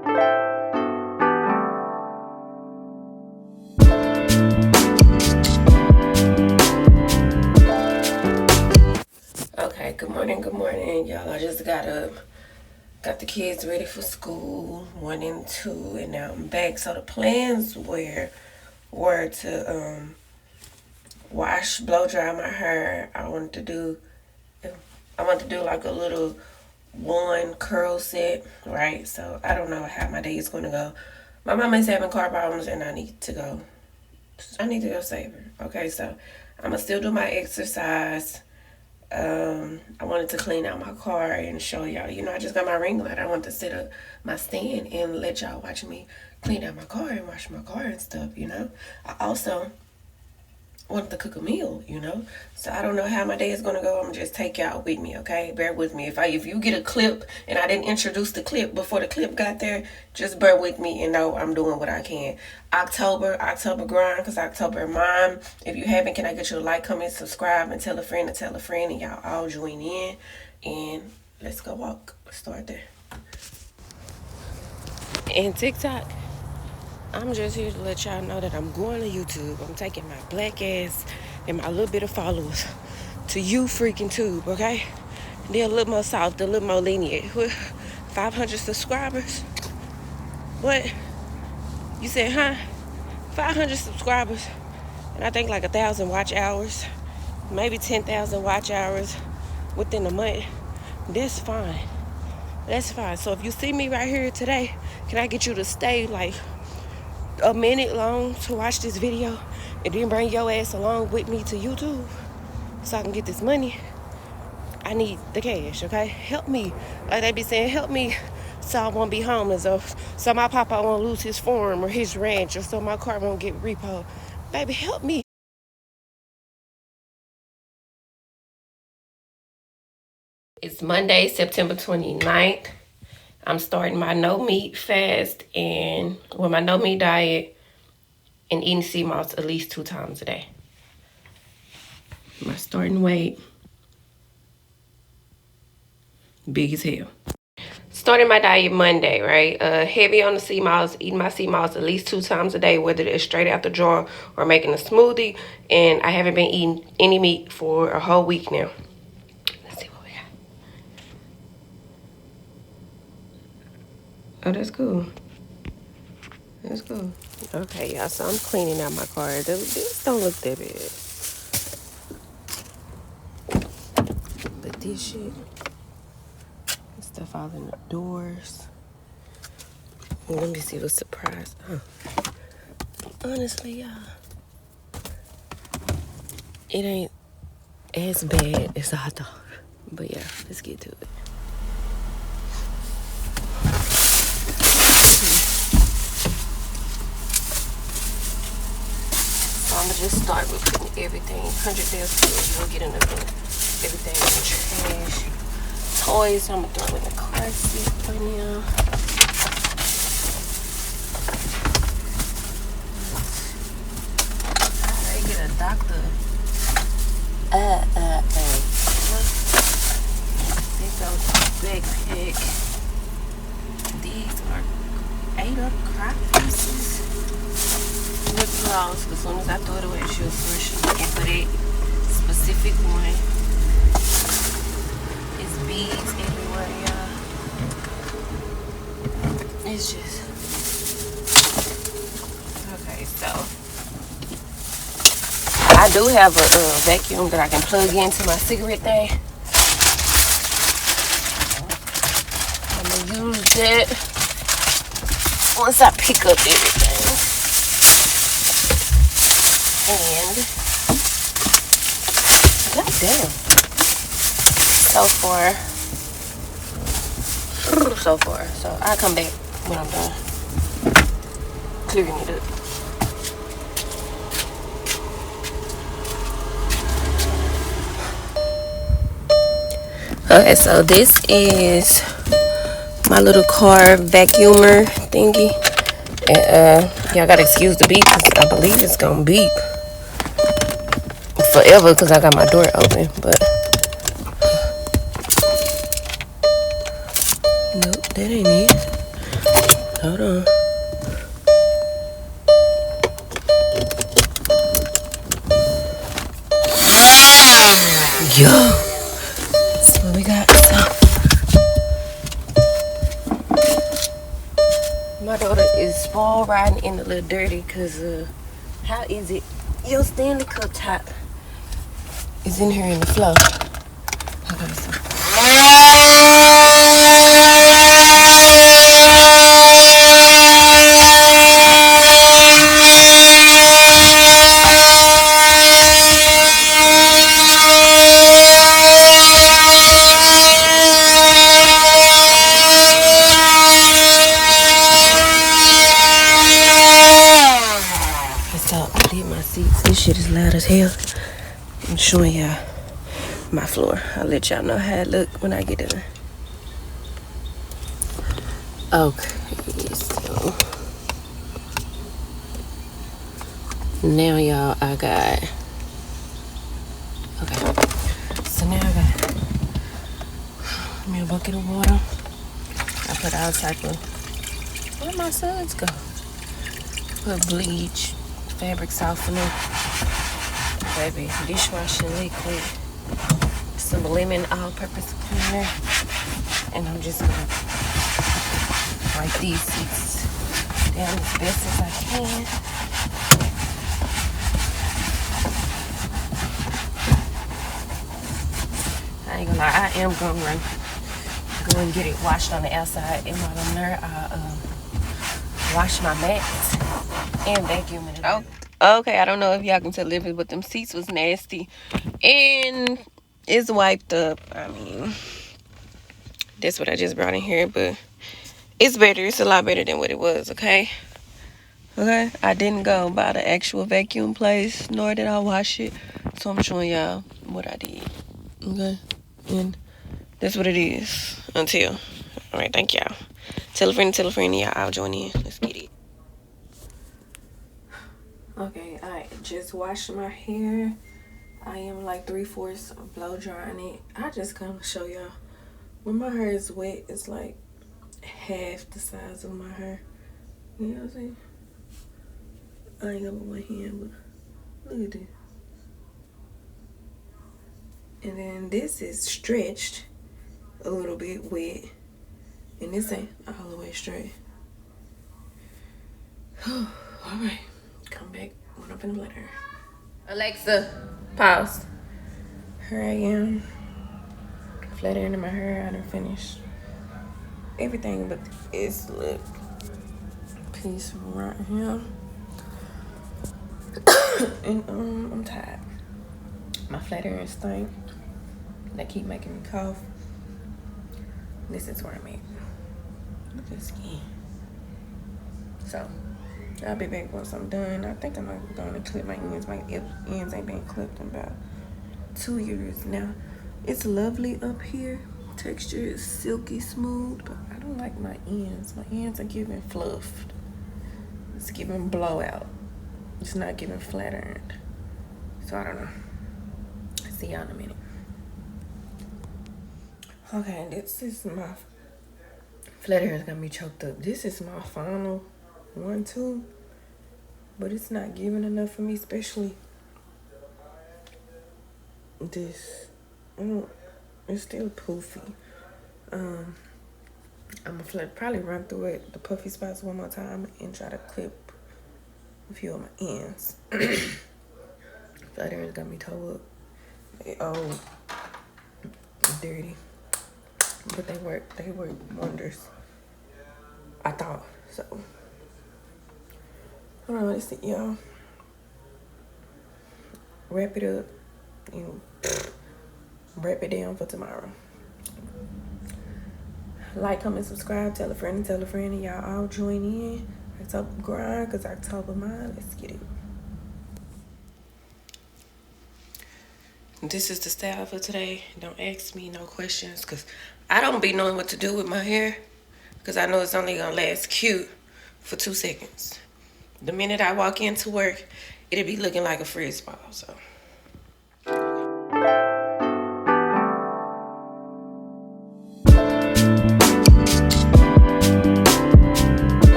Okay, good morning, y'all. I just got up, got the kids ready for school, 1 and 2, and now I'm back. So the plans were to wash, blow dry my hair. I want to do like a little one curl set, right? So I don't know how my day is gonna go. My mom is having car problems, and I need to go save her. Okay, so I'm gonna still do my exercise. I wanted to clean out my car and show y'all. I just got my ring light. I want to set up my stand and let y'all watch me clean out my car and wash my car and stuff. I also wanted to cook a meal. So I don't know how my day is gonna go. I'm gonna just take y'all with me, okay? Bear with me. If you get a clip and I didn't introduce the clip before the clip got there, just bear with me and know I'm doing what I can. October grind, because October mine. If you haven't, can I get you a like, comment, subscribe, and tell a friend, and y'all all join in, and let's go walk. Let's start there. And TikTok, I'm just here to let y'all know that I'm going to YouTube. I'm taking my black ass and my little bit of followers to you freaking tube, okay? They're a little more soft, a little more lenient. 500 subscribers? What? You said, huh? 500 subscribers. And I think like 1,000 watch hours. Maybe 10,000 watch hours within a month. That's fine. That's fine. So if you see me right here today, can I get you to stay like a minute long to watch this video and then bring your ass along with me to YouTube so I can get this money? I need the cash, okay? Help me. Like they be saying, help me so I won't be homeless, or so my papa won't lose his farm or his ranch, or so my car won't get repoed. Baby, help me. It's Monday, September 29th. I'm starting my no meat fast and my no meat diet and eating sea moss at least 2 times a day. My starting weight, big as hell. Starting my diet Monday, right? Heavy on the sea moss, eating my sea moss at least 2 times a day, whether it's straight out the jar or making a smoothie. And I haven't been eating any meat for a whole week now. Let's see what we got. Oh, that's cool. That's cool. Okay, y'all, so I'm cleaning out my car. This don't look that bad. But this shit, stuff all in the doors. Let me see what's surprised. Honestly, y'all, it ain't as bad as I thought. But yeah, let's get to it. So I'm gonna just start with putting everything, 100 days you'll get enough of everything in the trash. Toys, I'm gonna throw in the car seat for now. I get a doctor. There goes the backpack. These are 8-up crop pieces with gloss. As soon as I throw it away, she'll fresh looking for that specific one. It's beads everywhere, y'all. It's just okay. So I do have a vacuum that I can plug into my cigarette thing. I'm gonna use that once I pick up everything. And goddamn, so far. So I'll come back when I'm done clearing it up. Okay, so this is my little car vacuumer thingy. And y'all gotta excuse the beep because I believe it's gonna beep forever because I got my door open. But nope, that ain't it. Hold on. Yo. That's what we got. My daughter is spoiled riding in a little dirty because how is it? Your Stanley Cup top is in here in the floor. Okay, so. I did my seats. This shit is loud as hell. I'm showing y'all my floor. I'll let y'all know how it look when I get done. Okay, so now y'all, I got. Okay, so now I got me a bucket of water. I put all type of. Where my suds go? Put bleach, fabric softener, baby, dishwashing liquid, some lemon all-purpose cleaner, and I'm just gonna wipe these seats down as best as I can. I ain't gonna lie, I am gonna go and get it washed on the outside, and while I'm there, I'll wash my mats and vacuum it. Oh, okay, I don't know if y'all can tell the difference, but them seats was nasty. And it's wiped up. I mean, that's what I just brought in here, but it's better. It's a lot better than what it was, okay? Okay? I didn't go by the actual vacuum place, nor did I wash it. So I'm showing y'all what I did. Okay? And that's what it is. Until. Alright, thank y'all. Tell a friend, y'all. I'll join in. Let's get it. Okay, I just washed my hair. I am like 3/4 blow drying it. I just come to show y'all. When my hair is wet, it's like half the size of my hair. You know what I'm saying? I ain't got my hand, but look at this. And then this is stretched a little bit wet. And this ain't all the way straight. Alright. Come back when I'm finna blend her. Alexa, pause. Here I am. Flat iron in my hair. I done finished everything but this little piece right here. And I'm tired. My flat iron stink. They keep making me cough. This is where I'm at. Look at the skin. So I'll be back once I'm done. I think I'm going to clip my ends. My ends ain't been clipped in about 2 years now. It's lovely up here. Texture is silky smooth, but I don't like my ends. My ends are giving fluffed. It's giving blowout. It's not giving flat ironed. So I don't know. See y'all in a minute. Okay, this is my flat iron's gonna be choked up. This is my final 1-2, but it's not giving enough for me, especially this. It's still poofy. I'm gonna probably run through it, the puffy spots one more time, and try to clip a few of my ends. Flat iron's gonna be toe up. They old, dirty, but they work wonders. I thought so. Hold on, let's see, y'all. Wrap it up and wrap it down for tomorrow. Like, comment, subscribe, tell a friend, and y'all all join in. October grind, cause October mine. Let's get it. This is the style for today. Don't ask me no questions, cause I don't be knowing what to do with my hair, cause I know it's only gonna last cute for 2 seconds. The minute I walk into work, it'll be looking like a frizz ball. So